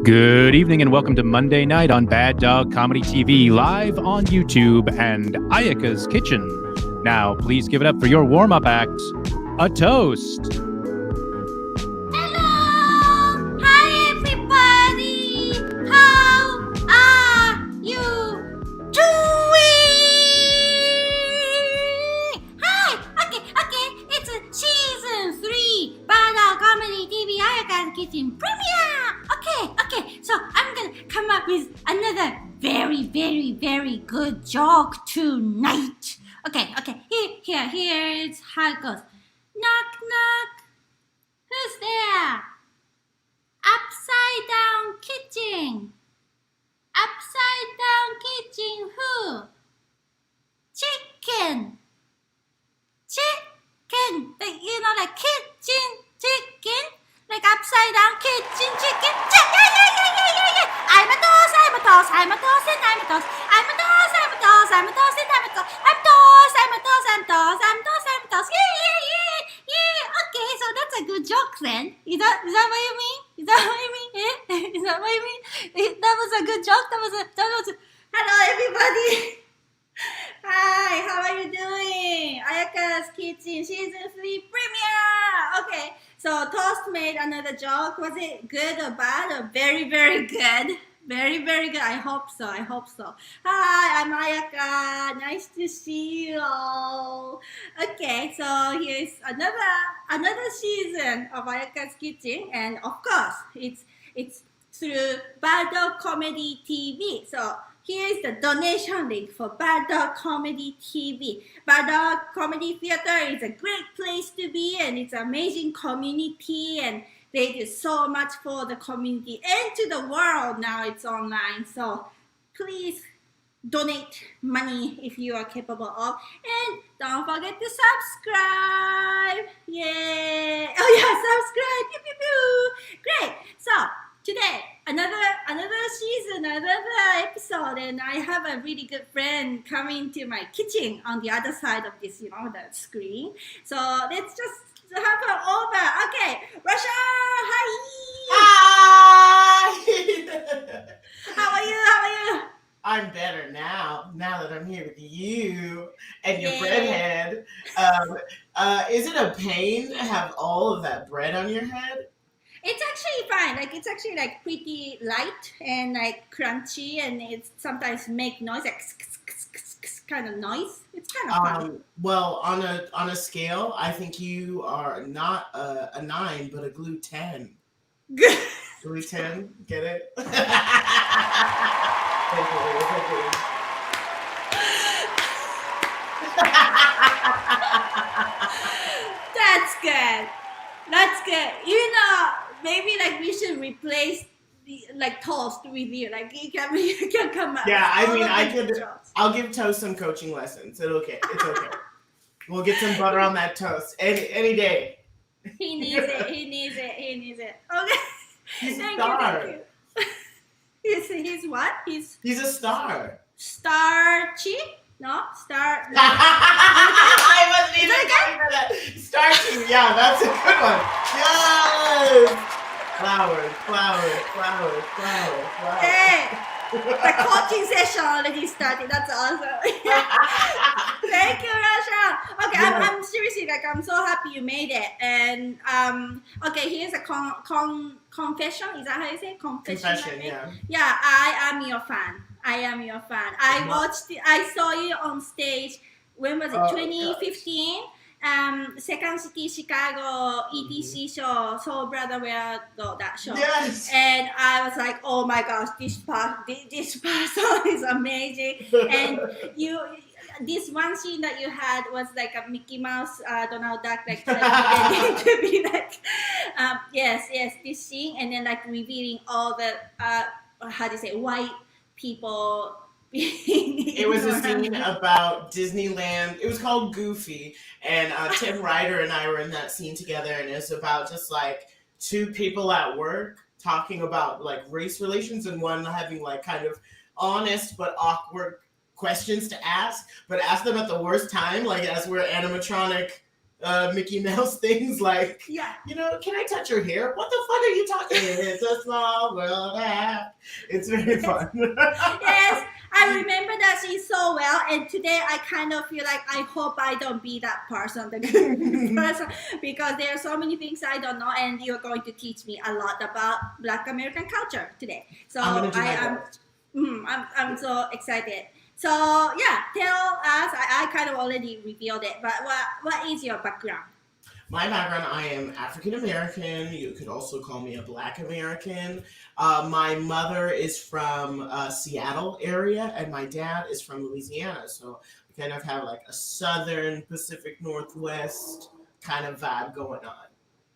Good evening and welcome to Monday Night on Bad Dog Comedy TV, live on YouTube and Ayaka's Kitchen. Now, please give it up for your warm-up act, a toast. Hello! Hi, everybody! How are you doing? Hi! Okay, it's season 3 Bad Dog Comedy TV Ayaka Kitchen premiere! Okay, so I'm gonna come up with another very good joke tonight. Okay, here's how it goes. Knock, knock. Who's there? Upside down kitchen. Upside down kitchen who? Chicken. Chicken. Like kitchen chicken. Like upside down kitchen chicken. Yeah. I'm a toast, and I'm a toast. I'm a toast, and I'm a toast. Yeah. Okay, so that's a good joke then. Is that what you mean? Is that what you mean? That was a good joke. Hello, everybody. Hi, how are you doing? Ayaka's Kitchen Season 3 premiere! Okay, so Toast made another joke. Was it good or bad or very good? Very good. I hope so. Hi, I'm Ayaka. Nice to see you all. Okay, so here's another season of Ayaka's Kitchen, and of course, it's through Bad Dog Comedy TV. So here is the donation link for Bad Dog Comedy TV. Bad Dog Comedy Theater is a great place to be, and it's an amazing community, and they do so much for the community and to the world. Now it's online, so please donate money if you are capable of, and don't forget to subscribe. Yay! Oh yeah, subscribe! Pew pew pew! Great. So today, another season, another episode, and I have a really good friend coming to my kitchen on the other side of this, the screen. So let's just have her over. Okay, Rashawn, hi! How are you? I'm better now that I'm here with you and your breadhead. Is it a pain to have all of that bread on your head? It's actually fine. It's actually pretty light and crunchy, and it sometimes make noise, kind of noise. It's kind of fun. Well, on a scale, I think you are not a 9, but a glue 10. Glue 10, get it? Thank you. That's good. Maybe we should replace the Toast with you. You can come up. Yeah, I'll give Toast some coaching lessons. It's okay. We'll get some butter on that toast any day. He needs it. Okay. He's a star. Thank you. He's what? He's a star. Starchy? No, star. I wasn't even going for that. Starchy. Yeah, that's a good one. Yes. Flowers. Hey, the coaching session already started. That's awesome. Thank you, Rashawn. Okay, yeah. I'm seriously I'm so happy you made it. And okay, here's a confession. Is that how you say it? Confession, yeah. Yeah, I am your fan. I saw you on stage. When was it? 2015. Second City Chicago ETC show, Soul Brother Where that show. Yes. And I was like, oh my gosh, this person is amazing. And this one scene that you had was a Mickey Mouse, Donald Duck, to be yes, this scene, and then revealing all the white people. It was a scene about Disneyland. It was called Goofy, and Tim Ryder and I were in that scene together, and it was about just two people at work talking about race relations, and one having kind of honest but awkward questions to ask, but ask them at the worst time, as we're animatronic Mickey Mouse things like, Yeah. can I touch your hair? What the fuck are you talking? It's a small world app. It's very fun. Yes, I remember that scene so well, and today I kind of feel like I hope I don't be that person, the person, because there are so many things I don't know, and you're going to teach me a lot about Black American culture today. So I'm gonna do my am, best. I'm so excited. So yeah, tell us. I kind of already revealed it, but what is your background? My background, I am African American. You could also call me a Black American. My mother is from Seattle area, and my dad is from Louisiana. So we kind of have like a Southern Pacific Northwest kind of vibe going on.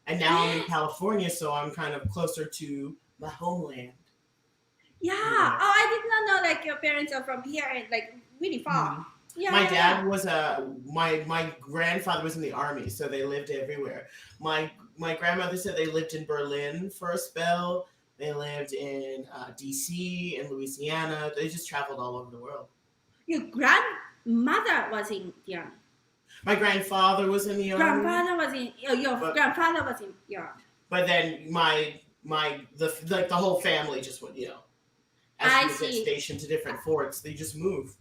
And now I'm in California, so I'm kind of closer to my homeland. Yeah. Yeah. Oh, I did not know like your parents are from here and like really far. Mhm. Yeah. My yeah, dad was my grandfather was in the army, so they lived everywhere. My grandmother said they lived in Berlin for a spell. They lived in D.C. and Louisiana. They just traveled all over the world. Your grandmother was in the army. My grandfather was in the army, Grandfather was in your but grandfather was in the army. but then the whole family just went, as I we get see. stationed to different forts, they just move,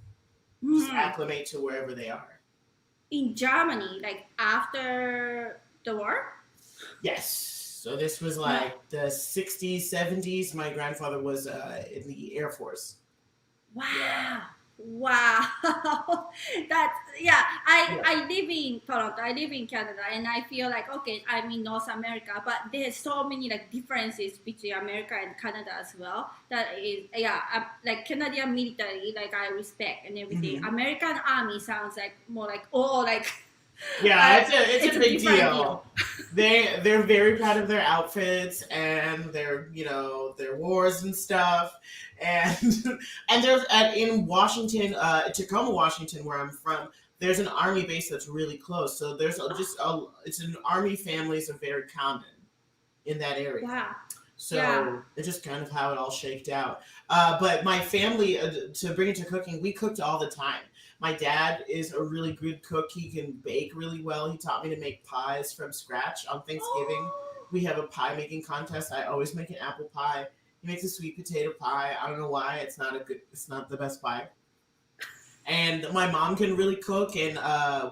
just Mhm. acclimate to wherever they are. In Germany, like after the war. Yes. So this was like the 60s, 70s. My grandfather was in the Air Force. Wow. Wow. That's yeah. Yeah. I live in Toronto. I live in Canada, and I feel like okay, I'm in North America, but there's so many like differences between America and Canada as well. That is yeah, like Canadian military, like I respect and everything. Mhm. American army sounds like more like oh like Yeah, it's a big different deal. They're very proud of their outfits and their wars and stuff. And and there's in Washington, Tacoma, Washington, where I'm from. There's an army base that's really close. So it's an army families are very common in that area. Wow. So Yeah. it's just kind of how it all shaked out. But my family, to bring it to cooking, we cooked all the time. My dad is a really good cook. He can bake really well. He taught me to make pies from scratch on Thanksgiving. Oh. We have a pie making contest. I always make an apple pie. He makes a sweet potato pie. I don't know why. It's not the best pie. And my mom can really cook, and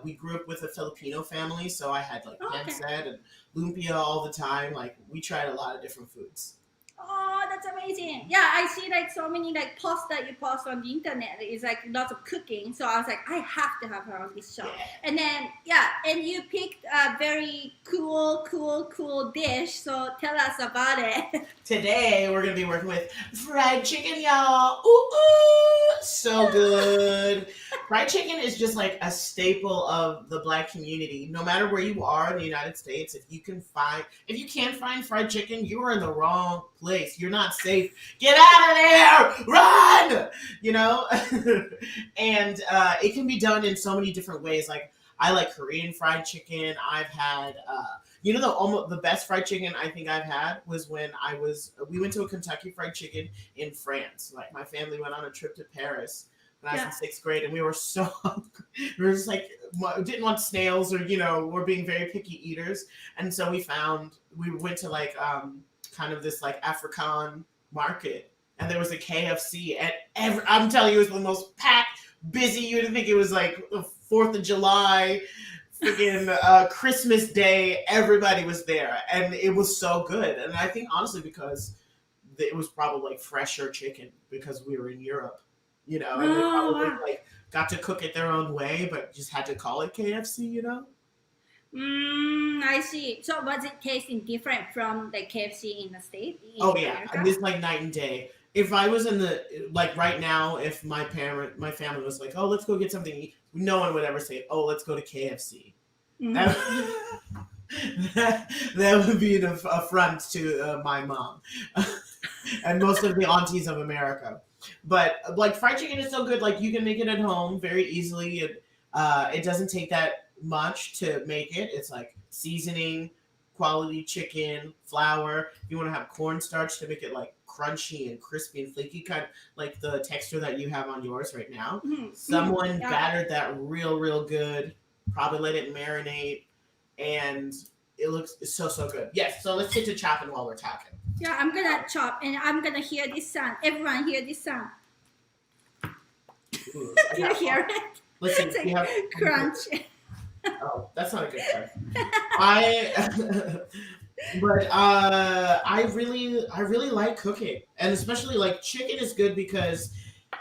we grew up with a Filipino family, so I had like Okay. pancit and lumpia all the time. Like we tried a lot of different foods. Oh, that's amazing. Yeah, I see like so many like posts that you post on the internet. It's like lots of cooking. So I was like, I have to have her on this show. Yeah. And then, yeah, and you picked a very cool dish. So tell us about it. Today we're gonna be working with fried chicken, y'all. Ooh, ooh, so good. Fried chicken is just like a staple of the Black community. No matter where you are in the United States, if you can't find fried chicken, you are in the wrong place. You're not safe. Get out of there! Run! And it can be done in so many different ways. Like I like Korean fried chicken. I've had the best fried chicken I think I've had was when we went to a Kentucky Fried Chicken in France. Like my family went on a trip to Paris when I was in sixth grade, and we were so hungry. We were just like didn't want snails, or we're being very picky eaters, and so we went to like kind of this like African market, and there was a KFC, and I'm telling you, it was the most packed, busy. You would think it was like the 4th of July. Freaking Christmas Day, everybody was there, and it was so good. And I think honestly because it was probably like fresher chicken because we were in Europe, and they probably like got to cook it their own way, but just had to call it KFC, I see. So was it tasting different from the KFC in the States? Oh yeah, it's like night and day. If I was in right now, if my family was like, oh, let's go get something to eat, no one would ever say, oh, let's go to KFC. Mm-hmm. That would be an affront to my mom and most of the aunties of America. But like fried chicken is so good. Like you can make it at home very easily. It doesn't take that much to make it. It's like seasoning, quality chicken, flour. If you want to have cornstarch to make it like crunchy and crispy and flaky, kind of like the texture that you have on yours right now. Mm-hmm. Someone battered that real good. Probably let it marinate. and it looks so good. Yes, so let's get to chopping while we're talking. Yeah, I'm gonna chop and I'm gonna hear this sound. Everyone hear this sound. Ooh, Do you hear it? Listen, It's like we have crunch. Oh, that's not a good part. I really like cooking, and especially like chicken is good because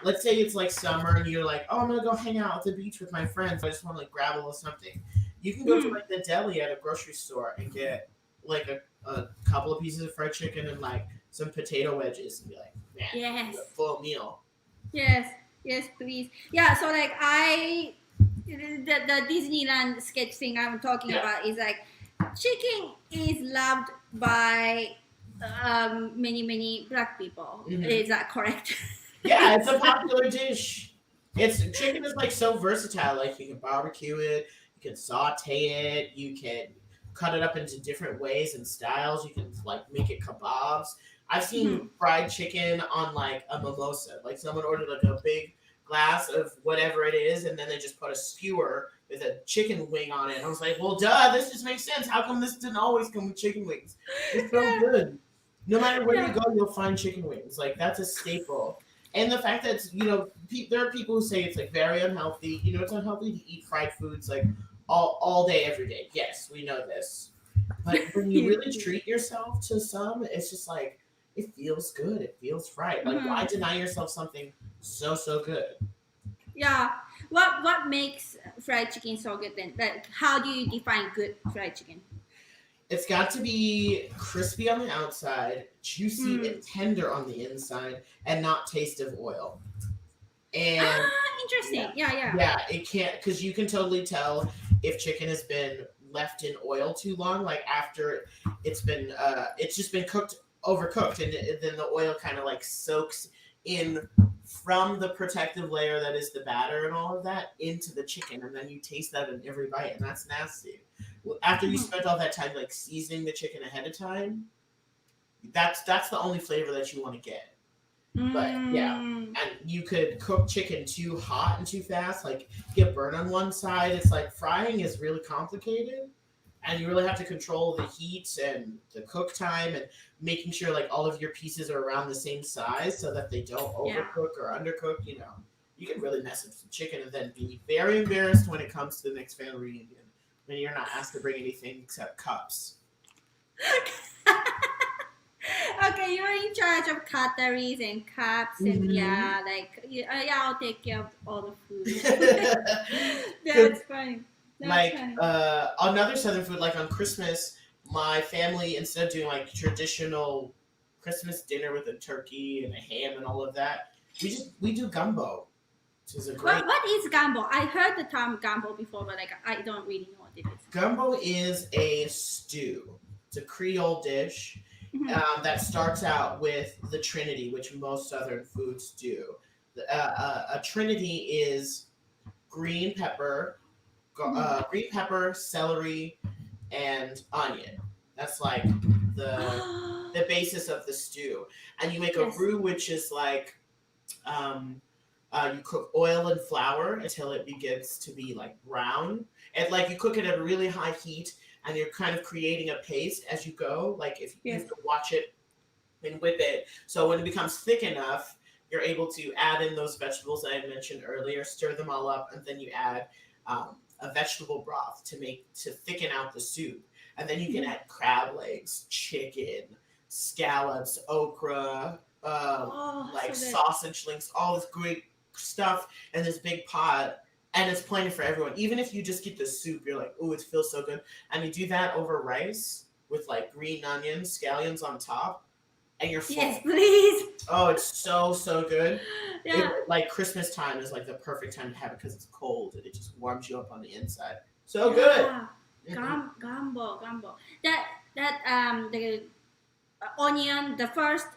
let's say it's like summer and you're like, oh, I'm gonna go hang out at the beach with my friends. I just want to like grab a little something. You can go to like the deli at a grocery store and get like a couple of pieces of fried chicken and like some potato wedges and be like, man, Yes. a full meal. Yes, please. Yeah, so like the Disneyland sketch thing I'm talking about is like chicken is loved by many black people. Is that correct? Yeah, it's a popular dish. Chicken is like so versatile. Like you can barbecue it, you can saute it, you can cut it up into different ways and styles. You can like make it kebabs. I've seen fried chicken on like a mimosa. Like someone ordered like a big glass of whatever it is, and then they just put a skewer with a chicken wing on it. And I was like, well, duh, this just makes sense. How come this didn't always come with chicken wings? It's so good. No matter where you go, you'll find chicken wings. Like that's a staple. And the fact that there are people who say it's like very unhealthy. You know, it's unhealthy to eat fried foods like all day, every day. Yes, we know this. But when you really treat yourself to some, it's just like it feels good. It feels right. Like why deny yourself something so good? Yeah. What makes fried chicken so good then? Like how do you define good fried chicken? It's got to be crispy on the outside, juicy and tender on the inside, and not taste of oil. And interesting. Yeah. Yeah, it can't, because you can totally tell if chicken has been left in oil too long, like after it's just been overcooked, and then the oil kind of like soaks in from the protective layer that is the batter and all of that into the chicken, and then you taste that in every bite, and that's nasty. After you spent all that time like seasoning the chicken ahead of time, that's the only flavor that you want to get. But yeah, and you could cook chicken too hot and too fast, like get burned on one side. It's like frying is really complicated, and you really have to control the heat and the cook time and making sure like all of your pieces are around the same size so that they don't overcook or undercook. You know, you can really mess with some chicken and then be very embarrassed when it comes to the next family reunion when you're not asked to bring anything except cups. Okay, you're in charge of cutleries and cups, and I'll take care of all the food. That's fine. Another Southern food, like on Christmas, my family, instead of doing like traditional Christmas dinner with a turkey and a ham and all of that, we do gumbo. Which is a great. What is gumbo? I heard the term gumbo before, but like I don't really know what it is. Gumbo is a stew. It's a Creole dish. That starts out with the Trinity, which most Southern foods do. A Trinity is green pepper, celery, and onion. That's like the basis of the stew. And you make a roux, which is like you cook oil and flour until it begins to be like brown, and like you cook it at a really high heat. And you're kind of creating a paste as you go. Like if you have to watch it and whip it. So when it becomes thick enough, you're able to add in those vegetables that I mentioned earlier, stir them all up, and then you add a vegetable broth to thicken out the soup. And then you can add crab legs, chicken, scallops, okra, sausage links, all this great stuff in this big pot. And it's plenty for everyone. Even if you just get the soup, you're like, ooh, it feels so good. And you do that over rice with like green onions, scallions on top, and you're full. Yes, please. Oh, it's so good. Yeah. Like Christmas time is like the perfect time to have it because it's cold and it just warms you up on the inside. So good. Gumbo. The onion, the first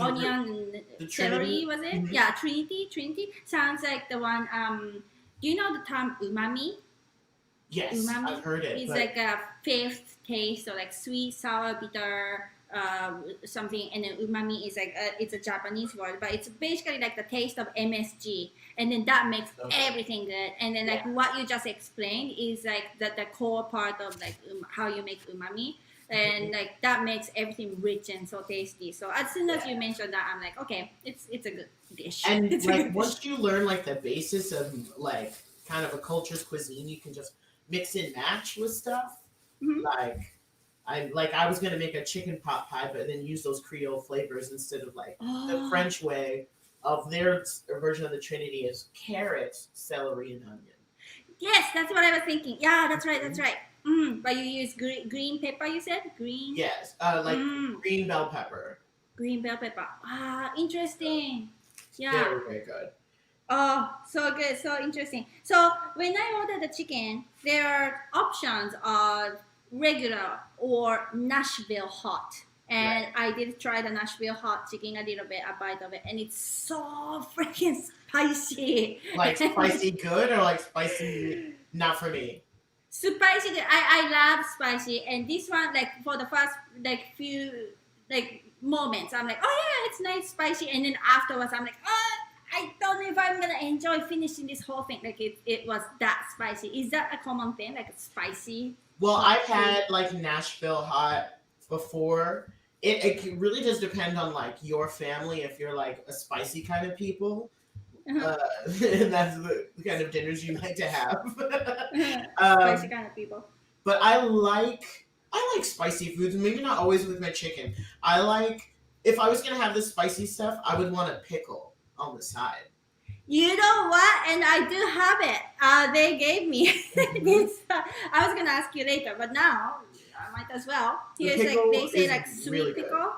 onion and celery, was it? Yeah, Trinity sounds like the one. Do you know the term umami? Yes, umami? I've heard it. It's like a fifth taste, so like sweet, sour, bitter, something, and then umami is like it's a Japanese word, but it's basically like the taste of MSG, and then that makes everything good. And then like what you just explained is like the core part of like how you make umami, and like that makes everything rich and so tasty. So as soon as you mentioned that, I'm like, okay, it's a good dish. And It's a like good once dish. you learn like the basis of like kind of a culture's cuisine, you can just mix and match with stuff. Mhm. I was gonna make a chicken pot pie, but then use those Creole flavors instead of like the Oh, French way of their version of the Trinity is carrot, celery, and onion. yes, that's what I was thinking. Yeah, that's right. That's right. But you use green pepper. You said green. Yes, like green bell pepper. Green bell pepper. Ah, interesting. Yeah. Very, very good. Oh, so good, so interesting. So when I order the chicken, there are options of regular or Nashville hot. And I did try the Nashville hot chicken a little bit, a bite of it, and it's so freaking spicy. Like spicy good or like spicy not for me? Spicy. I love spicy, and this one like for the first like few like moments, I'm like, oh yeah, it's nice spicy, and then afterwards, I'm like, oh, I don't know if I'm gonna enjoy finishing this whole thing. Like it was that spicy. Is that a common thing? Like spicy? Well, I've had like Nashville hot before. It really does depend on like your family if you're like a spicy kind of people. And that's the kind of dinners you like to have. Spicy kind of people. But I like spicy foods. Maybe not always with my chicken. I like if I was gonna have the spicy stuff, I would want a pickle on the side. You know what? And I do have it. They gave me this. I was gonna ask you later, but now I might as well. Here's like they say like sweet really pickle. Good.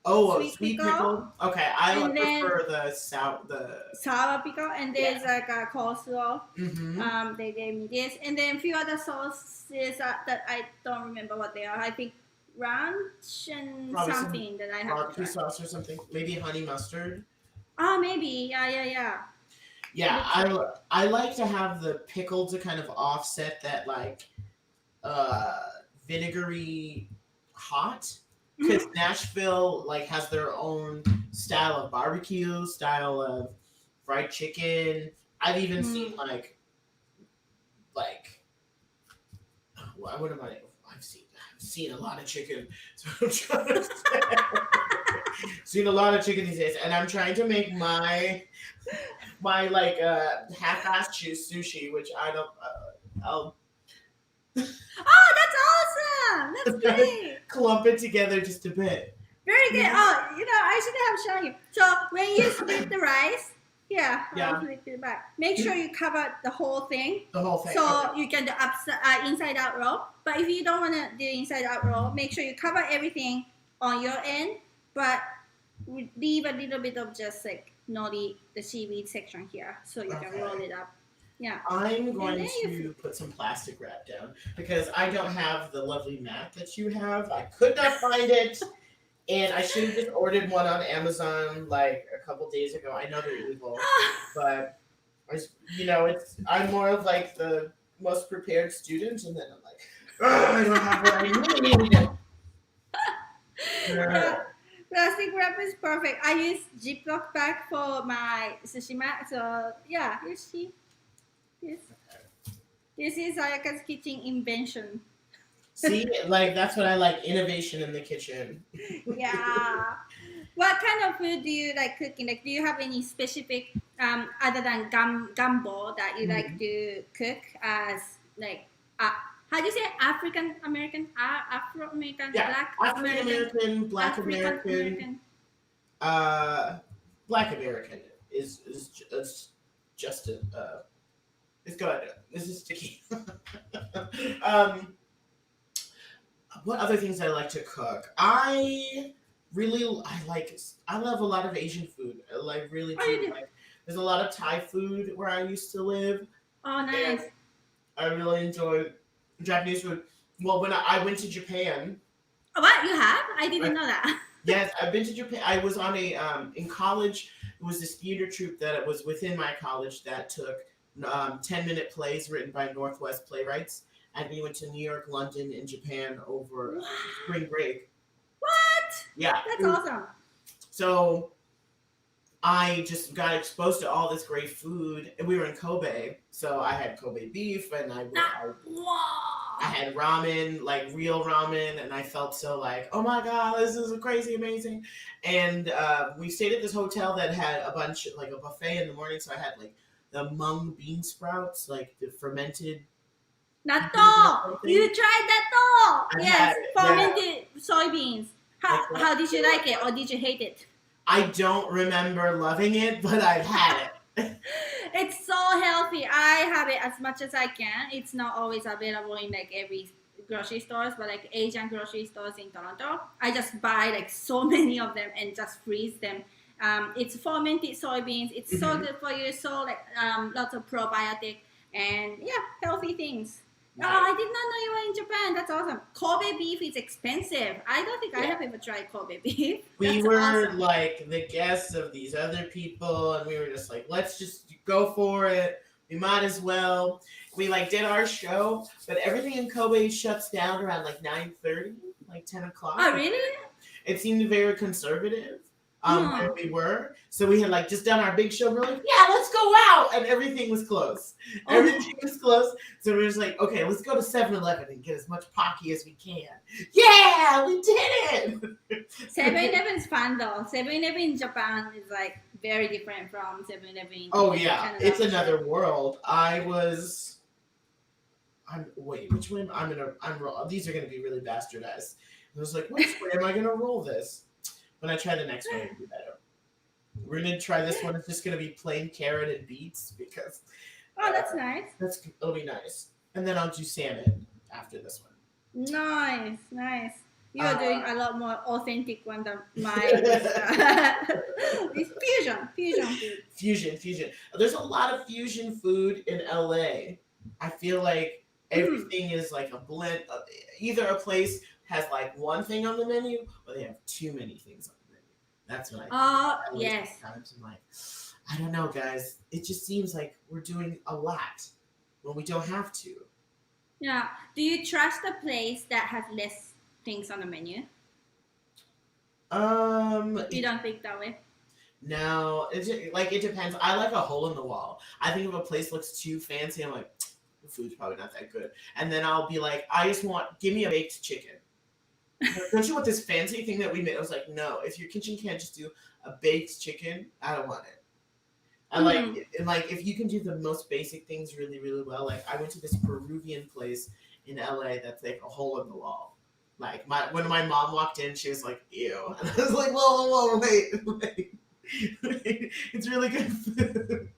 Oh, Sweet sweet pickle. pickle. Okay, I And then- prefer the Sour pickle, and there's like a coleslaw. Mhm. They gave me this, and then a few other sauces that I don't remember what they are. I think ranch and Probably something that I have to barbecue try. sauce or something. Maybe honey mustard. Oh, maybe. Yeah. Yeah, I like to have the pickle to kind of offset that like vinegary hot because Nashville like has their own style of barbecue, style of fried chicken. I've even seen like what am I? I've seen a lot of chicken. So I'm trying to say, seen a lot of chicken these days, and I'm trying to make my like half-assed sushi, which I don't. I'll Oh, that's awesome! That's great. clump it together just a bit. Very good. Oh, I should have shown you. So when you split the rice, I'll flip it back. Make sure you cover the whole thing. The whole thing. So Okay. you can do inside out roll. But if you don't want to do inside out roll, make sure you cover everything on your end, but leave a little bit of just like nori, the seaweed section here, so you can roll it up. Yeah. I'm going then to put some plastic wrap down because I don't have the lovely mat that you have. I could not find it, and I should have just ordered one on Amazon like a couple days ago. I know they're evil, but I'm more of like the most prepared student, and then I'm like, I don't have what I need. Yeah. Plastic wrap is perfect. I use Ziploc bag for my sushi mat. So yeah, you see, this is Ayaka's kitchen invention. See, like that's what I like, innovation in the kitchen. Yeah. What kind of food do you like cooking? Like, do you have any specific other than gumbo that you like to cook as like how do you say African American, Afro American, Black African American, Black American. Black American is just it's good. This is sticky. What other things I like to cook? I love a lot of Asian food. I like really do. Like, there's a lot of Thai food where I used to live. Oh, nice. I really enjoy Japanese food. Well, when I went to Japan. Oh, what? You have? I didn't know that. Yes, I've been to Japan. I was on in college. It was this theater troupe that was within my college that took 10-minute plays written by Northwest Playwrights. And we went to New York, London, and Japan over spring break. What? Yeah. That's awesome. So I just got exposed to all this great food, and we were in Kobe, so I had Kobe beef, and I Wow. had ramen, like real ramen, and I felt so like, oh my god, this is crazy amazing. And we stayed at this hotel that had a bunch, like a buffet in the morning, so I had like the mung bean sprouts, like the fermented beans or Natto! something. You tried natto! I've Yes, had it, yeah. fermented soybeans. Like that. How did you like it, or did you hate it? I don't remember loving it, but I've had it. It's so healthy. I have it as much as I can. It's not always available in like every grocery stores, but like Asian grocery stores in Toronto, I just buy like so many of them and just freeze them. It's fermented soybeans. It's so good for you. So like lots of probiotic and yeah, healthy things. Oh, I did not know you were in Japan. That's awesome. Kobe beef is expensive. I don't think I have ever tried Kobe beef. We That's were awesome. like the guests of these other people, and we were just like, let's just go for it. We might as well. We like did our show, but everything in Kobe shuts down around like 9:30, like 10 o'clock. Oh, really? It seemed very conservative. Hmm. Where we were. So we had like just done our big show. We're like, yeah, let's go out. And everything was closed. Oh. Everything was closed. So we were just like, okay, let's go to 7-Eleven and get as much Pocky as we can. Yeah, we did it. 7-Eleven is fun though. 7-Eleven in Japan is like very different from 7-Eleven in Oh yeah, Canada. it's another world. Wait, which way I'm these are gonna be really bastardized. I was like, which way am I gonna roll this? When I try the next one, it'll be better. We're gonna try this one. It's just gonna be plain carrot and beets because Oh, that's nice. it'll be nice. And then I'll do salmon after this one. Nice, nice. You are doing a lot more authentic one than mine. It's fusion food. Fusion. There's a lot of fusion food in LA. I feel like everything is like a blend of either a place has like one thing on the menu or they have too many things on the menu. That's what I think. Yes. Sometimes I'm like, I don't know, guys. It just seems like we're doing a lot when we don't have to. Yeah. Do you trust a place that has less things on the menu? You don't think that way? No, it depends. I like a hole in the wall. I think if a place looks too fancy, I'm like, the food's probably not that good. And then I'll be like, give me a baked chicken. Don't you want this fancy thing that we made? I was like, no, if your kitchen can't just do a baked chicken, I don't want it. I like if you can do the most basic things really, really well. Like I went to this Peruvian place in LA that's like a hole in the wall. Like when my mom walked in, she was like, ew. And I was like, whoa, wait. It's really good food.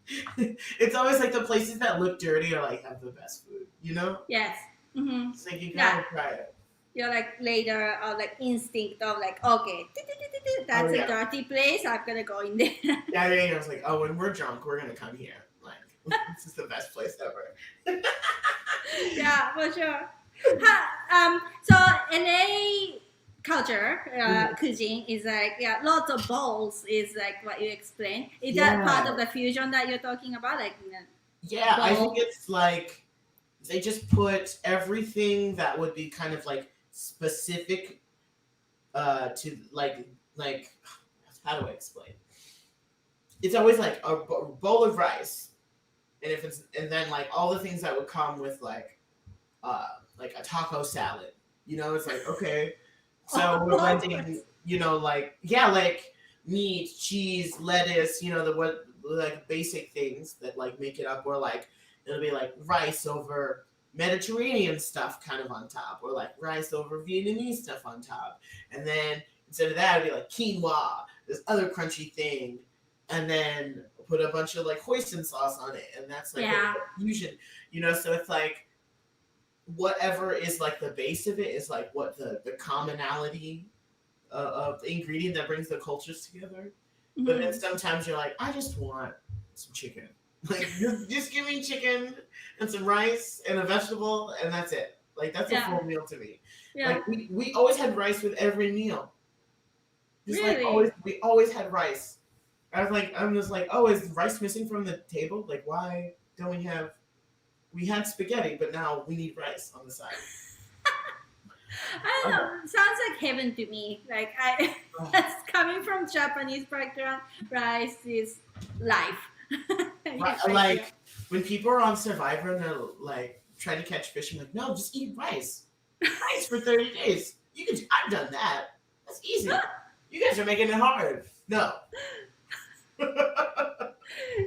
It's always like the places that look dirty are like have the best food, you know? Yes. Mm-hmm. It's like you gotta try it. You're like later or like instinct of like, okay, that's a dirty place, I'm gonna go in there. Yeah, I was like, oh, when we're drunk, we're gonna come here. Like, this is the best place ever. Yeah, for sure. So LA culture, cuisine is like lots of bowls is like what you explained. Is that part of the fusion that you're talking about? Like, yeah, I think it's like they just put everything that would be kind of like specific to like how do I explain? It's always like a bowl of rice, and then like all the things that would come with like a taco salad. You know, it's like okay, so we're blending. You know, like meat, cheese, lettuce. You know like basic things that like make it up, or like it'll be like rice over Mediterranean stuff kind of on top, or like rice over Vietnamese stuff on top. And then instead of that, it'd be like quinoa, this other crunchy thing, and then put a bunch of like hoisin sauce on it. And that's like a fusion, you know? So it's like whatever is like the base of it is like what the commonality of the ingredient that brings the cultures together. Mm-hmm. But then sometimes you're like, I just want some chicken. Like, just give me chicken and some rice and a vegetable, and that's it. Like, that's a full meal to me. Yeah. Like, we always had rice with every meal. Just really? We always had rice. I'm just like, oh, is rice missing from the table? Like, why don't we had spaghetti, but now we need rice on the side. I don't know. Sounds like heaven to me. Like I, that's coming from Japanese background. Rice is life. Right, Yes, I like when people are on Survivor and they're like trying to catch fish, I'm like, no, just eat rice. Rice for 30 days. You can. I've done that. That's easy. You guys are making it hard. No.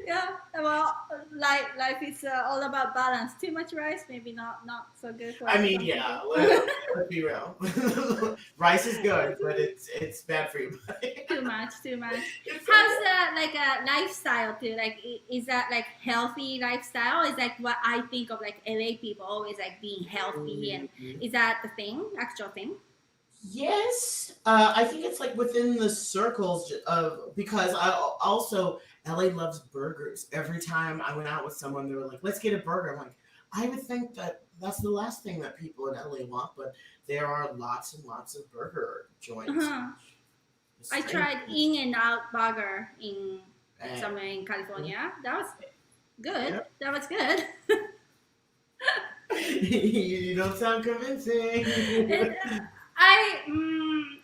Yeah, well, life is all about balance. Too much rice, maybe not so good for. I mean, some yeah. people. Let's be real. Rice is good, but it's bad for your body. Too much. It's so How's good. that like a lifestyle too? Like, is that like healthy lifestyle? Is like what I think of like LA people always like being healthy, and is that the thing, actual thing? Yes, I think it's like within the circles of because I also LA loves burgers. Every time I went out with someone, they were like, "Let's get a burger." I'm like, I would think that that's the last thing that people in LA want, but there are lots and lots of burger joints. Uh-huh. It's I strange. tried In and Out Burger in And- somewhere in California. That was good. Yep. That was good. you don't sound convincing.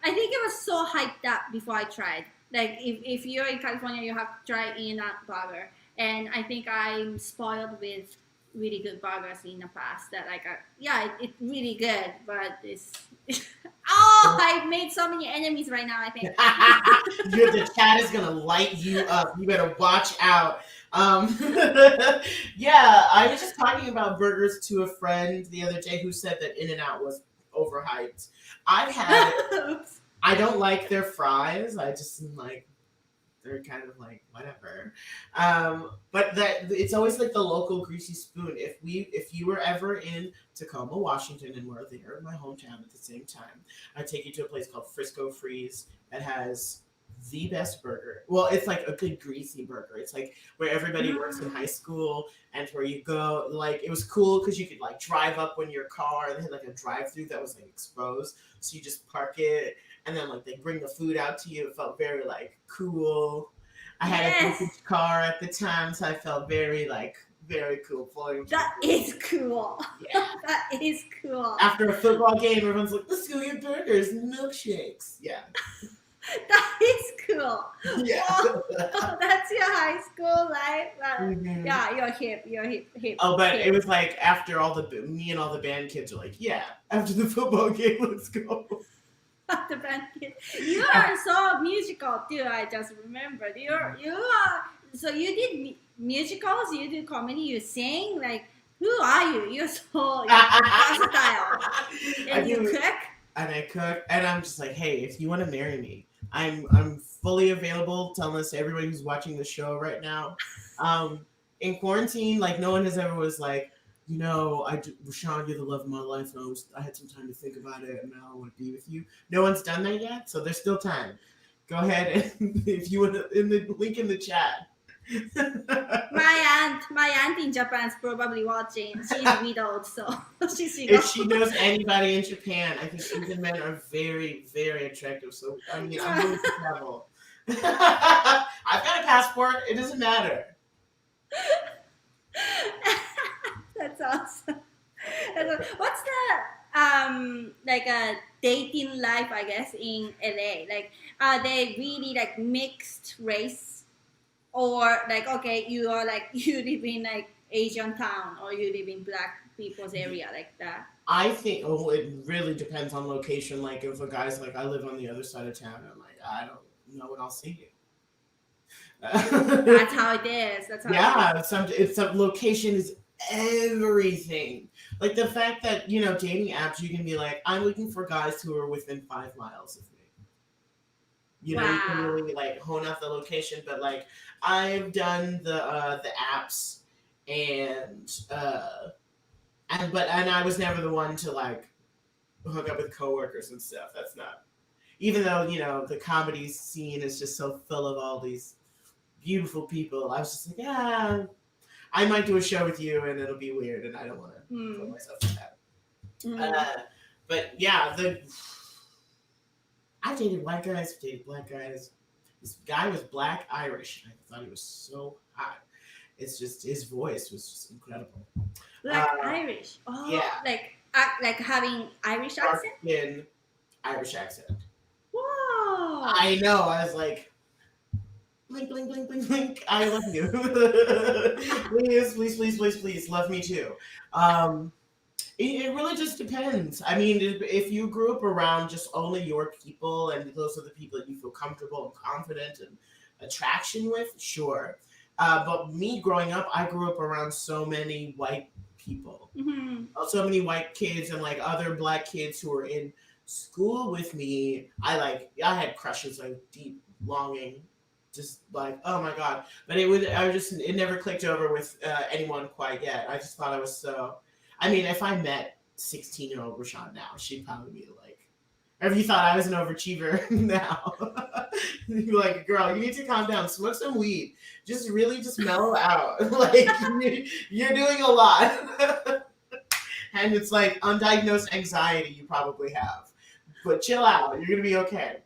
I think it was so hyped up before I tried. Like if you're in California, you have to try In and Out Burger, and I think I'm spoiled with really good burgers in the past. That like it's really good, but it's I made so many enemies right now. I think. The chat is gonna light you up. You better watch out. Yeah, I was just talking about burgers to a friend the other day who said that In-N-Out was overhyped. I've had. Oops. I don't like their fries. I just like they're kind of like whatever. But that it's always like the local greasy spoon. If you were ever in Tacoma, Washington, and we're there in my hometown at the same time, I'd take you to a place called Frisco Freeze that has the best burger. Well, it's like a good greasy burger. It's like where everybody works in high school and where you go. Like it was cool because you could like drive up when your car. They had like a drive-through that was like exposed, so you just park it and then like they bring the food out to you. It felt very like cool. I had a vintage car at the time, so I felt very cool. That is cool. Yeah. That is cool. After a football game, everyone's like, "Let's go get burgers and milkshakes." Yeah. That is cool. Yeah. Wow. That's your high school life. Mhm. Yeah, you're hip. You're hip. Oh, but hip. it was like after me and all the band kids are like, yeah, after the football game, let's go. The band kid. You are so musical too. I just remembered. You are. So you did musicals. You do comedy. You sing. Like who are you? You're so versatile. And you cook. And I cook, and I'm just like, hey, if you want to marry me, I'm fully available. Telling this to everybody who's watching the show right now. In quarantine, like no one has ever was like, Rashawn, you're the love of my life, and I had some time to think about it, and now I want to be with you. No one's done that yet, so there's still time. Go ahead and if you want to, in the link in the chat. My aunt in Japan is probably watching. She's widowed, so she's single. If she knows anybody in Japan, I think Asian men are very, very attractive. So I mean, I'm willing to travel. I've got a passport. It doesn't matter. That's awesome. What's the like a dating life, I guess, in LA? Like, are they really like mixed race, or like okay, you live in like Asian town, or you live in Black people's area, like that? I think it really depends on location. Like if a guy's like, I live on the other side of town, I'm like, I don't know when I'll see you. That's how it is. That's how. It is. Some location is everything. Like the fact that dating apps, you can be like, I'm looking for guys who are within 5 miles of me. You can really like hone out the location. But like I've done the apps and I was never the one to like hook up with coworkers and stuff. That's not. Even though the comedy scene is just so full of all these beautiful people, I was just like, I might do a show with you and it'll be weird, and I don't want to put myself in that. But yeah, I dated white guys, dated black guys. This guy was Black Irish. I thought he was so hot. It's just his voice was just incredible. Black Irish. Oh, yeah. Like having Irish accent. Skin, Irish accent. Whoa. I know. I was like, blink, blink, blink, blink, blink. I love you. Please, please, please, please, please, love me too. It really just depends. I mean, if you grew up around just only your people and those are the people that you feel comfortable and confident and attraction with, sure. But me growing up, I grew up around so many white people, so many white kids and like other black kids who were in school with me. I had crushes, like deep longing, just like oh my god. But it never clicked over with anyone quite yet. I just thought I was so. I mean, if I met 16-year-old Rashawn now, she'd probably be like, or if you thought I was an overachiever now, you'd be like, girl, you need to calm down, smoke some weed, just really just mellow out. Like, you're doing a lot. And it's like undiagnosed anxiety you probably have. But chill out, you're going to be okay.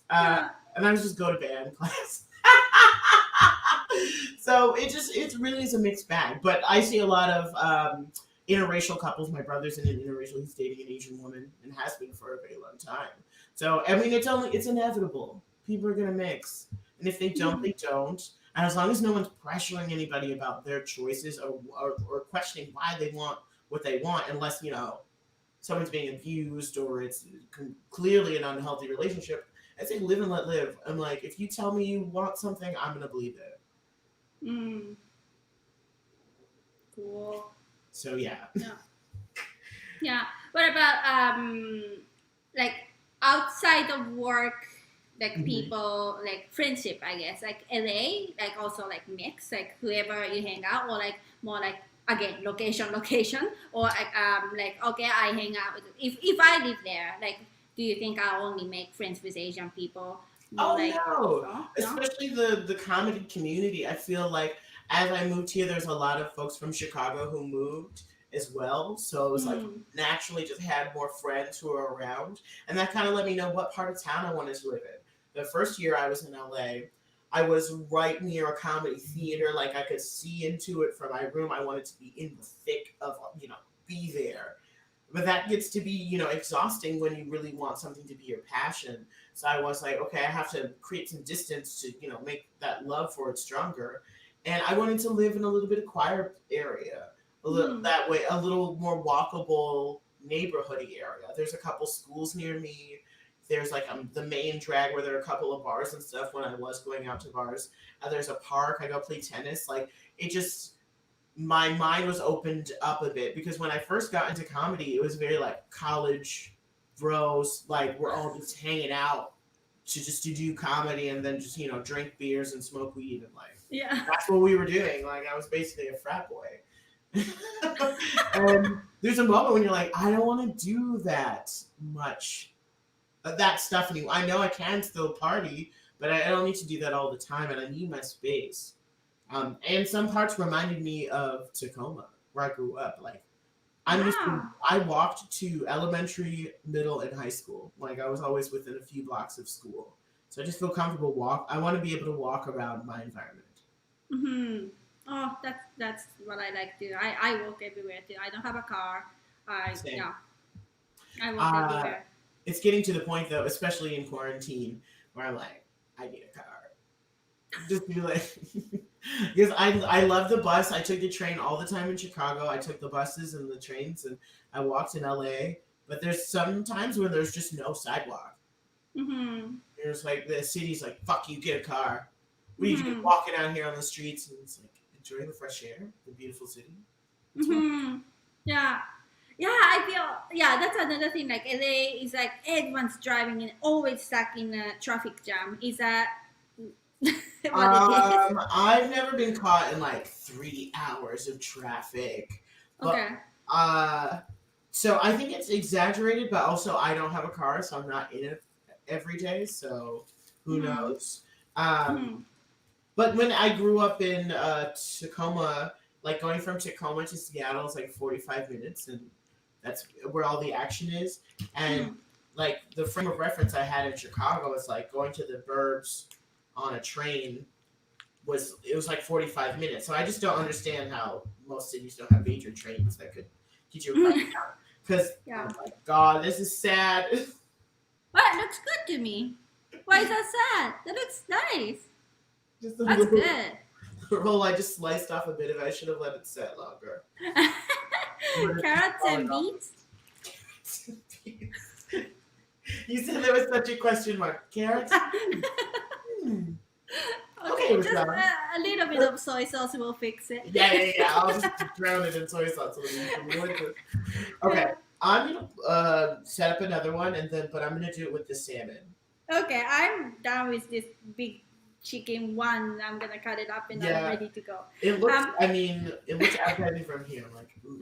And I was just go to band class. So it really is a mixed bag. But I see a lot of interracial couples. My brother's in an interracial. He's dating an Asian woman and has been for a very long time. So I mean, it's inevitable. People are gonna mix, and if they don't, they don't. And as long as no one's pressuring anybody about their choices or questioning why they want what they want, unless someone's being abused or it's clearly an unhealthy relationship, I say live and let live. I'm like, if you tell me you want something, I'm gonna believe it. Cool. So yeah. Yeah. What about like outside of work, like people, like friendship, I guess, like LA, like also like mix, like whoever you hang out, or like more like again location, or like okay, I hang out with if I live there, like do you think I'll only make friends with Asian people? No. Especially the comedy community. I feel like as I moved here, there's a lot of folks from Chicago who moved as well. So it was like naturally just had more friends who were around. And that kind of let me know what part of town I wanted to live in. The first year I was in LA, I was right near a comedy theater. Like I could see into it from my room. I wanted to be in the thick of, be there. But that gets to be, exhausting when you really want something to be your passion. So I was like, okay, I have to create some distance to, make that love for it stronger. And I wanted to live in a little bit of quieter area, that way, a little more walkable neighborhoody area. There's a couple schools near me. There's like the main drag where there are a couple of bars and stuff when I was going out to bars. There's a park. I go play tennis. Like it just, my mind was opened up a bit because when I first got into comedy, it was very like college bros. Like we're all just hanging out to do comedy and then just, drink beers and smoke weed and like. Yeah. That's what we were doing. Like I was basically a frat boy. And there's a moment when you're like, I don't want to do that much. That stuff anymore. I know I can still party, but I don't need to do that all the time, and I need my space. And some parts reminded me of Tacoma, where I grew up. Like, I walked to elementary, middle, and high school. Like, I was always within a few blocks of school, so I just feel comfortable I want to be able to walk around my environment. Oh, that's what I like to do. I walk everywhere too. I don't have a car. I walk everywhere. It's getting to the point though, especially in quarantine, where I'm like, I need a car. Just be like, because I love the bus. I took the train all the time in Chicago. I took the buses and the trains, and I walked in LA. But there's some times when there's just no sidewalk. It's like the city's like, fuck you, get a car. We need to be walking out here on the streets, and it's like enjoying the fresh air, the beautiful city. Yeah, I feel, that's another thing. Like, LA is like everyone's driving and always stuck in a traffic jam. Is that what it is? I've never been caught in like 3 hours of traffic. Okay. So I think it's exaggerated, but also I don't have a car, so I'm not in it every day, so who knows? But when I grew up in Tacoma, like going from Tacoma to Seattle is like 45 minutes, and that's where all the action is. And like the frame of reference I had in Chicago is like going to the burbs on a train was like 45 minutes. So I just don't understand how most cities don't have major trains that could get you across town. Because oh my god, this is sad. Well, it looks good to me. Why is that sad? That looks nice. Just a That's little good. roll. I just sliced off a bit of it. I should have let it set longer. Carrots and beets. You said there was such a question mark. Carrots? Hmm. Okay, Just Rashawn. a little bit of soy sauce will fix it. Yeah. I'll just drown it in soy sauce so that you can really good. Okay, I'm gonna set up another one, but I'm gonna do it with the salmon. Okay, I'm done with this big chicken one. I'm gonna cut it up and I'm Yeah. ready to go. It looks. I mean, it looks appetizing from here. I'm like, ooh,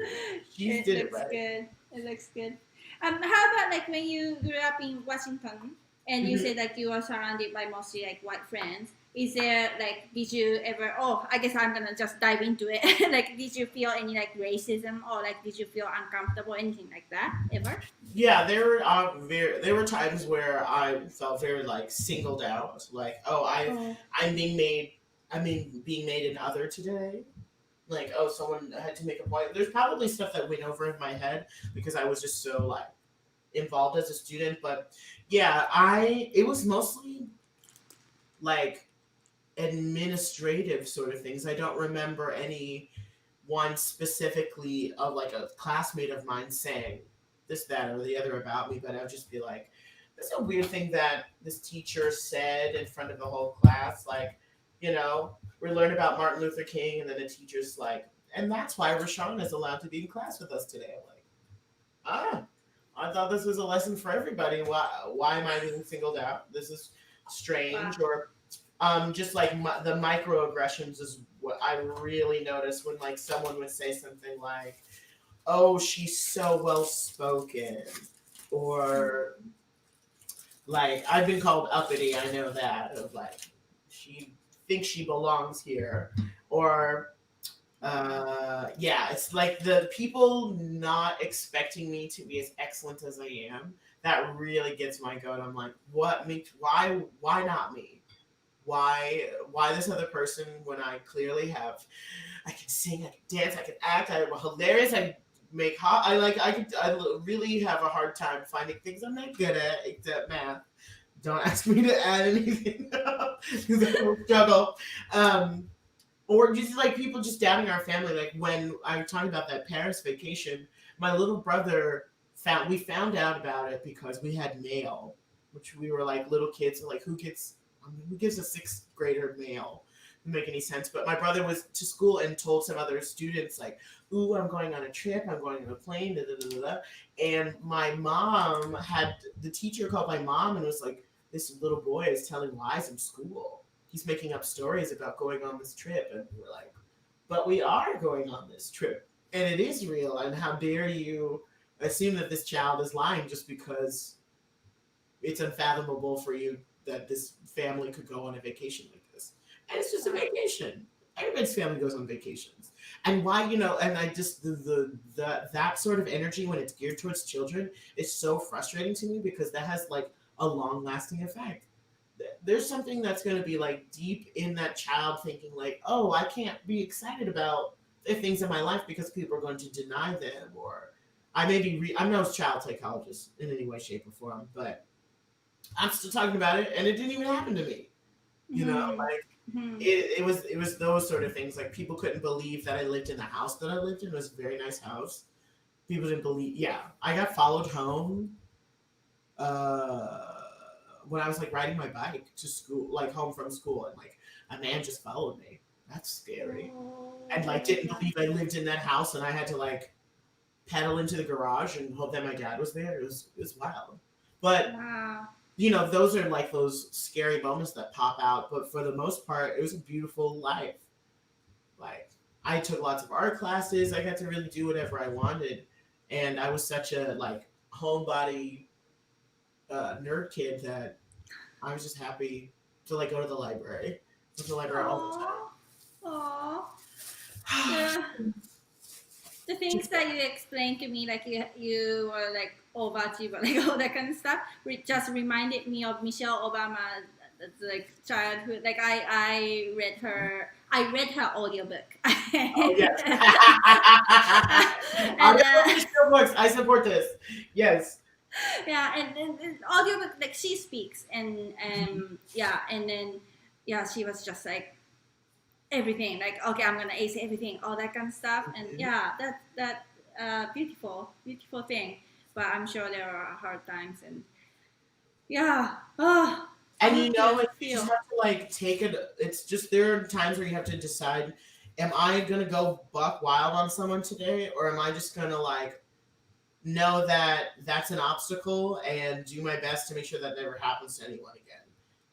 she It did it looks right. good. It looks good. How about like when you grew up in Washington and you Mhm. said like you were surrounded by mostly like white friends? Is there like did you ever? Oh, I guess I'm gonna just dive into it. Like, did you feel any like racism or like did you feel uncomfortable, anything like that ever? Yeah, there were times where I felt very like singled out. Like, oh, Oh, I'm being made. Being made an other today. Like, oh, someone had to make a point. There's probably stuff that went over in my head because I was just so like involved as a student. But yeah, it was mostly like administrative sort of things. I don't remember any one specifically of like a classmate of mine saying this, that, or the other about me, but I would just be like, "That's a weird thing that this teacher said in front of the whole class." Like, we learn about Martin Luther King, and then the teacher's like, "And that's why Rashawn is allowed to be in class with us today." I'm like, I thought this was a lesson for everybody. Why am I being singled out? This is strange. wow. Or just like the microaggressions is what I really noticed when like someone would say something like, "Oh, she's so well spoken," or like I've been called uppity. I know that of like she thinks she belongs here, or yeah, it's like the people not expecting me to be as excellent as I am. That really gets my goat. I'm like, what makes why not me? Why this other person when I clearly have I can sing, I can dance, I can act, I'm hilarious, I make hot I really have a hard time finding things I'm not good at except math. Don't ask me to add anything because I will struggle. Or just like people just doubting our family. Like when I was talking about that Paris vacation, my little brother we found out about it because we had mail, which we were like little kids, and like who gives a sixth grader mail? Didn't make any sense. But my brother was to school and told some other students like, "Ooh, I'm going on a trip. I'm going on a plane." Da, da, da, da, da. And my mom had the teacher called my mom and was like, "This little boy is telling lies in school. He's making up stories about going on this trip." And we're like, "But we are going on this trip, and it is real. And how dare you assume that this child is lying just because it's unfathomable for you that this family could go on a vacation like this? And it's just a vacation. Everybody's family goes on vacations. And why, and I just that sort of energy when it's geared towards children is so frustrating to me because that has like a long lasting effect. There's something that's going to be like deep in that child thinking like, oh, I can't be excited about the things in my life because people are going to deny them, or I may be I'm no child psychologist in any way, shape, or form, but I'm still talking about it, and it didn't even happen to me. Like it was those sort of things. Like people couldn't believe that I lived in the house that I lived in. It was a very nice house. People didn't believe. Yeah, I got followed home when I was like riding my bike to school, like home from school, and like a man just followed me. That's scary. And like didn't believe I lived in that house, and I had to like pedal into the garage and hope that my dad was there. It was wild, but. Wow. Those are like those scary moments that pop out. But for the most part, it was a beautiful life. Like, I took lots of art classes. I got to really do whatever I wanted. And I was such a, like, homebody nerd kid that I was just happy to, like, go to the library. Go to the library all the time. Aww. The things that you explained to me, like you were like overachievers, like all that kind of stuff, just reminded me of Michelle Obama, like childhood. Like I read her audiobook. Oh yeah. And, I support this. Yes. Yeah, and audio like she speaks and yeah, and then yeah, she was just like everything like okay, I'm gonna ace everything, all that kind of stuff, and yeah, that beautiful thing. But I'm sure there are hard times and yeah, oh, And how you to know, like, you just feel. have to like take it. It's just there are times where you have to decide: am I gonna go buck wild on someone today, or am I just gonna like know that that's an obstacle and do my best to make sure that never happens to anyone again?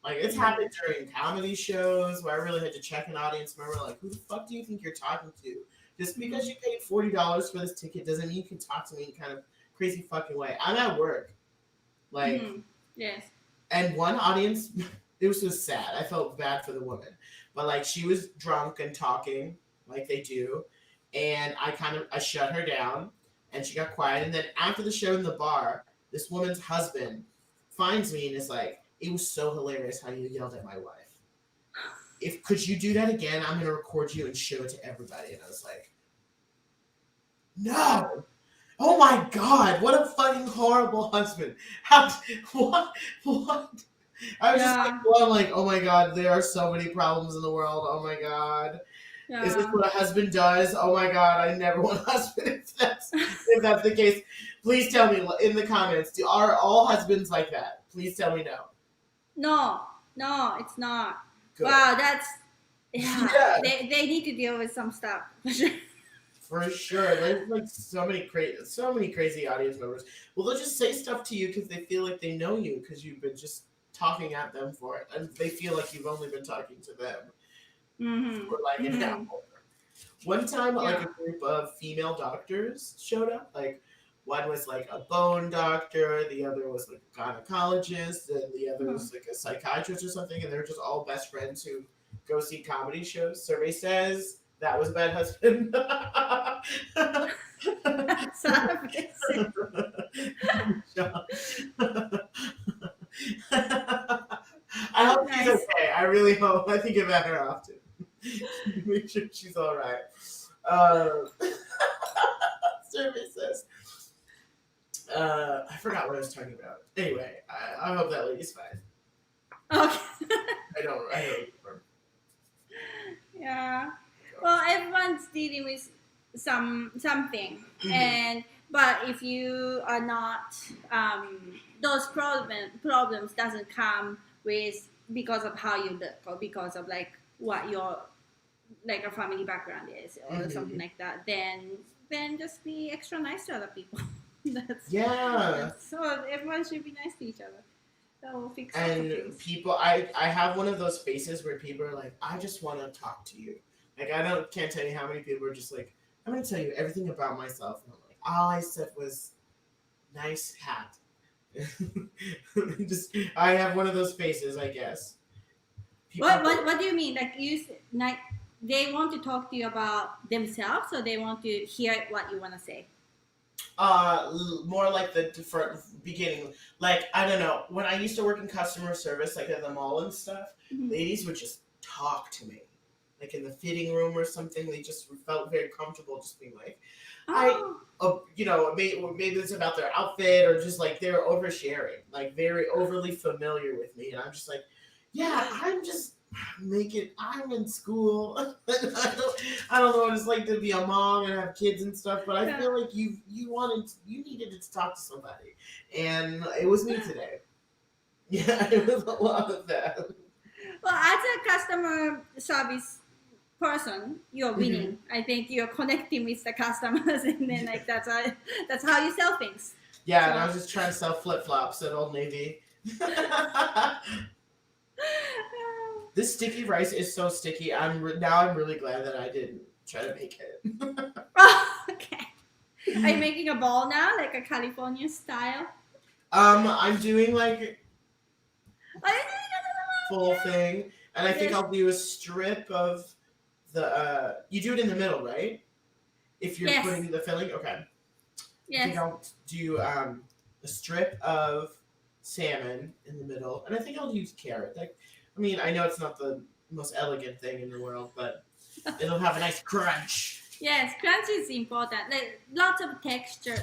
Like it's happened during comedy shows where I really had to check an audience member, like, who the fuck do you think you're talking to? Just because you paid $40 for this ticket doesn't mean you can talk to me in kind of crazy fucking way. I'm at work, like. Yes. And one audience, it was just sad. I felt bad for the woman, but like she was drunk and talking like they do, and I shut her down, and she got quiet. And then after the show in the bar, this woman's husband finds me and is like, "It was so hilarious how you yelled at my wife. If could you do that again? I'm gonna record you and show it to everybody." And I was like, "No." Oh my god, what a fucking horrible husband. How what? I was just like, well, I'm like, oh my god, there are so many problems in the world. Oh my god. Yeah. Is this what a husband does? Oh my god, I never want a husband if that's the case. Please tell me in the comments, are all husbands like that? Please tell me no. No, it's not. Good. Wow, that's yeah. They need to deal with some stuff. For sure. There's like so many crazy audience members. Well, they'll just say stuff to you because they feel like they know you because you've been just talking at them for it, and they feel like you've only been talking to them for like an hour. One time, like a group of female doctors showed up. Like one was like a bone doctor, the other was like a gynecologist, and the other was like a psychiatrist or something, and they're just all best friends who go see comedy shows. Survey says that was a bad husband. That's amazing. I hope she's okay. I really hope. I think about her often. Make sure she's all right. Survey says. I forgot what I was talking about. Anyway, I hope that lady's fine. Okay. I don't remember. Yeah. Well, everyone's dealing with something, but if you are not, those problems doesn't come with because of how you look or because of like what your like a family background is or something like that. Then just be extra nice to other people. So everyone should be nice to each other. That will fix and people, I have one of those faces where people are like, I just want to talk to you. Like can't tell you how many people are just like, I'm gonna tell you everything about myself. And I'm like, all I said was, nice hat. I have one of those faces, I guess. What do you mean? Like they want to talk to you about themselves, or they want to hear what you want to say? More like the different beginning. Like, I don't know. When I used to work in customer service, like at the mall and stuff, ladies would just talk to me. Like in the fitting room or something, they just felt very comfortable just being like, maybe it's about their outfit or just like they're oversharing, like very overly familiar with me. And I'm just like, yeah, I'm in school. I don't know what it's like to be a mom and have kids and stuff, but I feel like you needed to talk to somebody. And it was me today. Yeah, it was a lot of that. Well, as a customer service person, you're winning. I think you're connecting with the customers, and then like that's how you sell things. Yeah, and I was just trying to sell flip flops at Old Navy. This sticky rice is so sticky. I'm really glad that I didn't try to make it. Okay. Are you making a ball now, like a California style? I'm doing like full thing, and I think I'll do a strip of the. You do it in the middle, right? If you're putting the filling, okay. Yes. I think I'll do a strip of salmon in the middle, and I think I'll use carrot. I mean, I know it's not the most elegant thing in the world, but it'll have a nice crunch. Yes, crunch is important. Like lots of texture.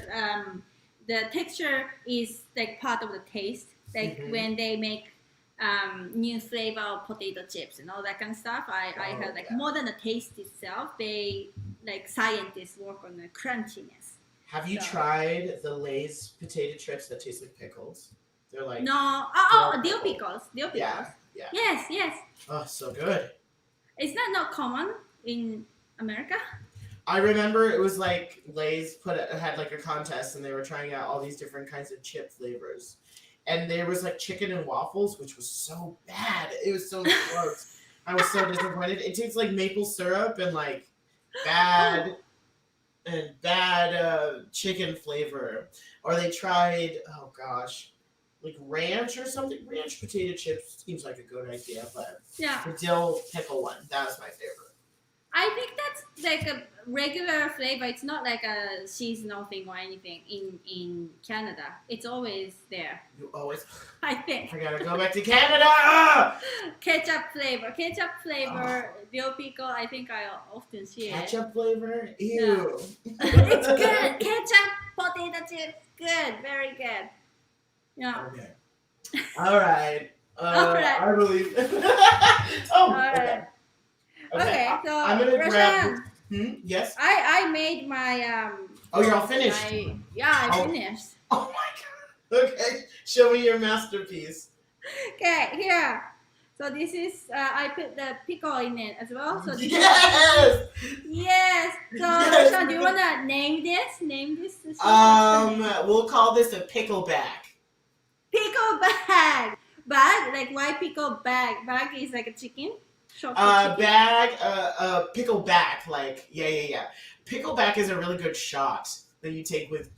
the texture is like part of the taste. Like when they make new flavor of potato chips and all that kind of stuff. I heard like more than the taste itself, they like scientists work on the crunchiness. Have you tried the Lay's potato chips that taste like pickles? They're like dill pickles. Yeah. Yes. Oh, so good. Is that not common in America? I remember it was like Lay's had like a contest and they were trying out all these different kinds of chip flavors. And there was like chicken and waffles, which was so bad. It was so gross. I was so disappointed. It tastes like maple syrup and like bad chicken flavor. Or they tried, oh gosh, like ranch or something. Ranch potato chips seems like a good idea, but the dill pickle one, that was my favorite. I think that's like a regular flavor. It's not like a seasonal thing or anything in Canada. It's always there. You always... I think. I gotta go back to Canada! Ketchup flavor, dill pickle. I think I often see it. Ketchup flavor? Ew. It's good. Ketchup, potato chips, good. Very good. Yeah. Okay. All right. I believe... All right. Okay, so I'm gonna grab. Yes. I made my Oh, you're all finished. I finished. Oh my god. Okay, show me your masterpiece. Okay, here. So this is I put the pickle in it as well. So this yes. So Rashawn, do you wanna name this? We'll call this a pickle bag. Pickle bag. Bag? Like why pickle bag? Bag is like a chicken. Pickle back, like yeah. Pickle back is a really good shot that you take with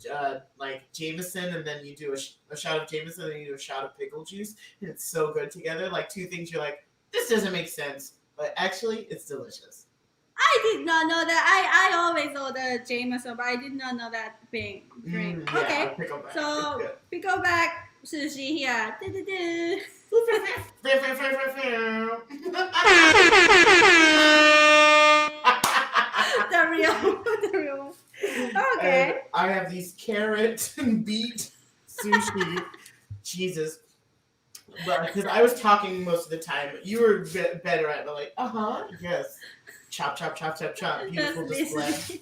like Jameson, and then you do a shot of Jameson, and then you do a shot of pickle juice, and it's so good together. Like two things you're like, this doesn't make sense, but actually it's delicious. I did not know that. I always order Jameson, but I did not know that drink. Okay, pickle back. So pickle back sushi here. The real one. Okay. And I have these carrot and beet sushi. Jesus. But because I was talking most of the time, you were better at it. Like, yes. Chop, chop, chop, chop, chop. Beautiful display.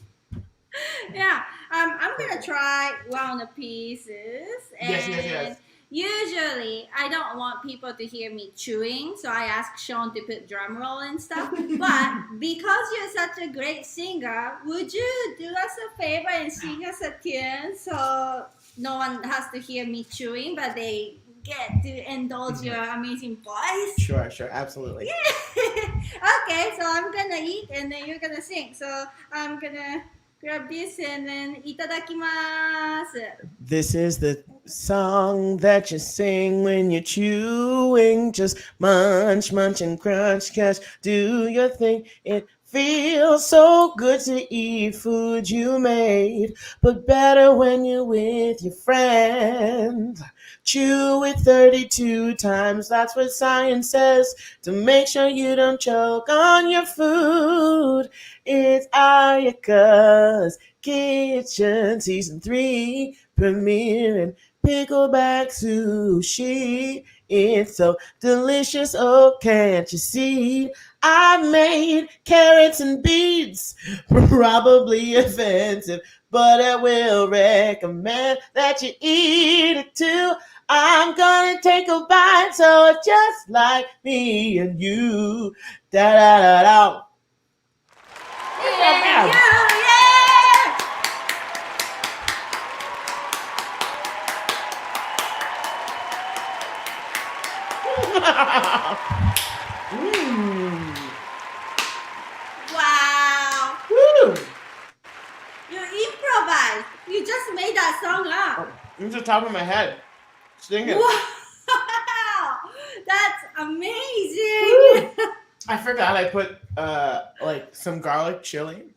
Yeah. I'm gonna try one of the pieces. And yes. usually, I don't want people to hear me chewing, so I ask Seann to put drum roll and stuff. But because you're such a great singer, would you do us a favor and sing us a tune so no one has to hear me chewing, but they get to indulge your amazing voice? Sure, absolutely. Yeah. Okay, so I'm gonna eat and then you're gonna sing. So I'm gonna grab this and then itadakimasu. This is the song that you sing when you're chewing. Just munch, munch, and crunch, catch. Do your thing. It feels so good to eat food you made, but better when you're with your friend. Chew it 32 times. That's what science says, to make sure you don't choke on your food. It's Ayaka's Kitchen Season 3 premiering pickleback sushi. It's so delicious, oh can't you see? I made carrots and beets, probably offensive, but I will recommend that you eat it too. I'm gonna take a bite, so just like me and you. Da-da-da-da. Yeah. Wow. Woo. You improvised. You just made that song up. It's the top of my head. Sing it. Wow. That's amazing. I forgot I put like some garlic chili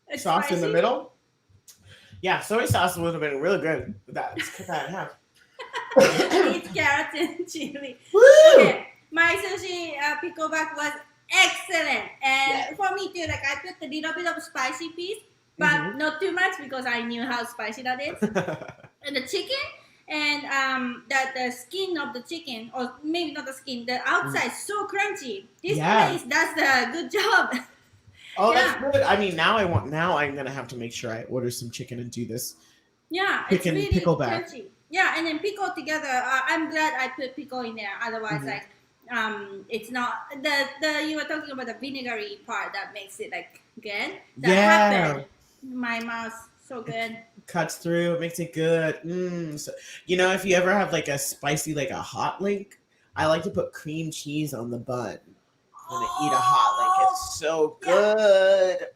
It's sauce spicy? in the middle. Yeah, soy sauce would have been really good with that. Let's cut that in half. It's carrots and chili. Woo! Okay. My sushi pickleback was excellent. And for me too, like I put a little bit of spicy piece, but not too much because I knew how spicy that is. the chicken and the skin of the chicken, or maybe not the skin, the outside is so crunchy. This place does the good job. Oh, that's good. I mean, now I'm gonna have to make sure I order some chicken and do this. Yeah, it's really crunchy. Yeah, and then pickle together. I'm glad I put pickle in there. Otherwise, like, it's not the you were talking about the vinegary part that makes it like good. That happened. My mouth so good. Cuts through, it makes it good. So, you know, if you ever have like a spicy, like a hot link, I like to put cream cheese on the bun when I eat a hot link. It's so good.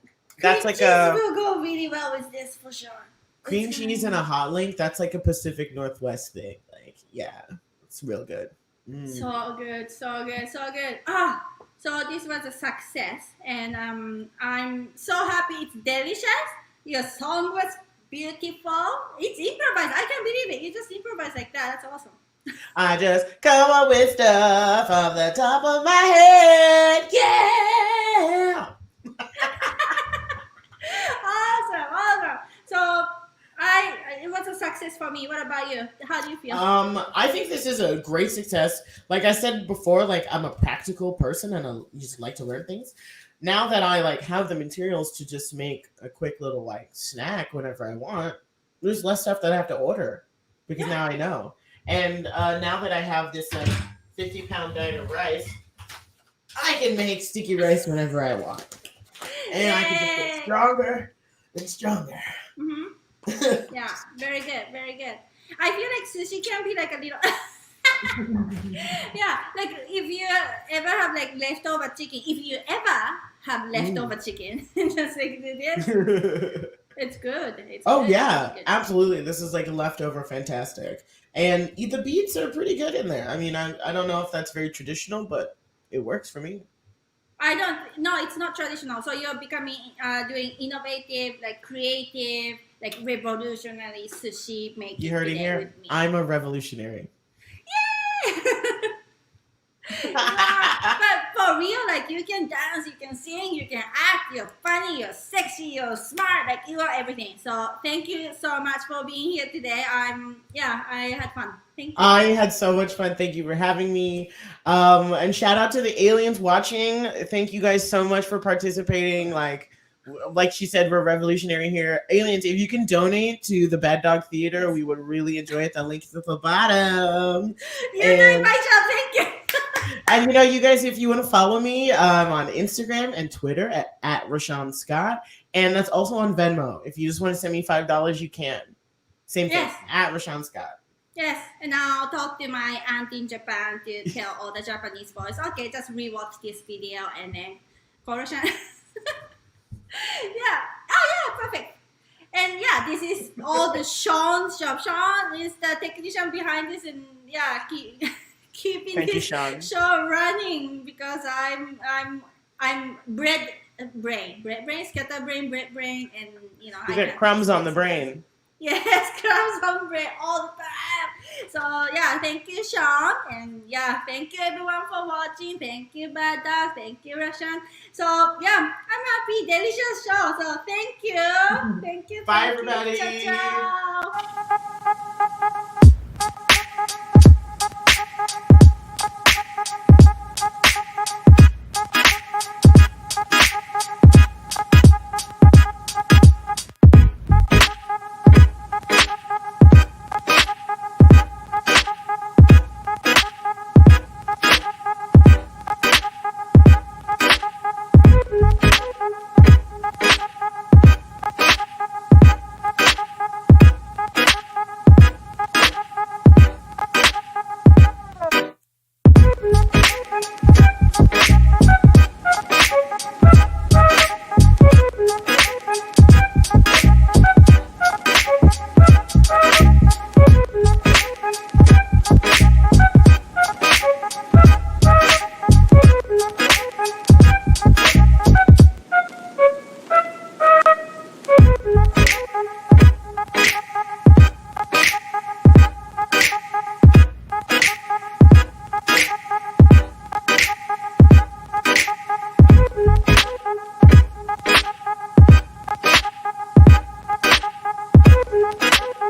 That's like cheese will go really well with this for sure. Cream cheese and a hot link, that's like a Pacific Northwest thing. Like, yeah, it's real good. So good. So this was a success, and I'm so happy. It's delicious. Your song was beautiful. It's improvised. I can't believe it. You just improvise like that. That's awesome. I just come up with stuff off the top of my head. Yeah. Awesome. So it was a success for me. What about you? How do you feel? I think this is a great success. Like I said before, like I'm a practical person and I just like to learn things. Now that I like have the materials to just make a quick little like snack whenever I want, there's less stuff that I have to order because now I know. And now that I have this like 50-pound bag of rice, I can make sticky rice whenever I want, and I can just get stronger and stronger. Yeah, very good. I feel like sushi can be like a little yeah, like if you ever have like leftover chicken, just like this, it's good. Absolutely. This is like leftover fantastic. And the beets are pretty good in there. I mean, I don't know if that's very traditional, but it works for me. No, it's not traditional. So you're becoming, doing innovative, like creative, like revolutionary sushi making. You heard it here. I'm a revolutionary. But for real, like you can dance, you can sing, you can act, you're funny, you're sexy, you're smart, like you are everything. So thank you so much for being here today. I had fun. Thank you. I had so much fun. Thank you for having me. And shout out to the aliens watching. Thank you guys so much for participating. Like she said, we're revolutionary here. Aliens, if you can donate to the Bad Dog Theater, we would really enjoy it. The link is at the bottom. You're doing my job. Thank you. And you know, you guys, if you want to follow me on Instagram and Twitter at Rashawn Scott, and that's also on Venmo. If you just want to send me $5, you can. Same thing, at Rashawn Scott. Yes, and I'll talk to my aunt in Japan to tell all the Japanese boys, okay, just rewatch this video and then call Rashawn. Perfect. And this is all the Seann's job. Seann is the technician behind this, and keeping this show running because I'm bread brain, scatterbrain, bread brain, and you get crumbs on the brain. Yes, crumbs on bread all the time. So thank you, Seann, and thank you everyone for watching. Thank you, Bad Dog. Thank you, Rashawn. So I'm happy, delicious show. So thank you. Bye, everybody. Ciao, ciao.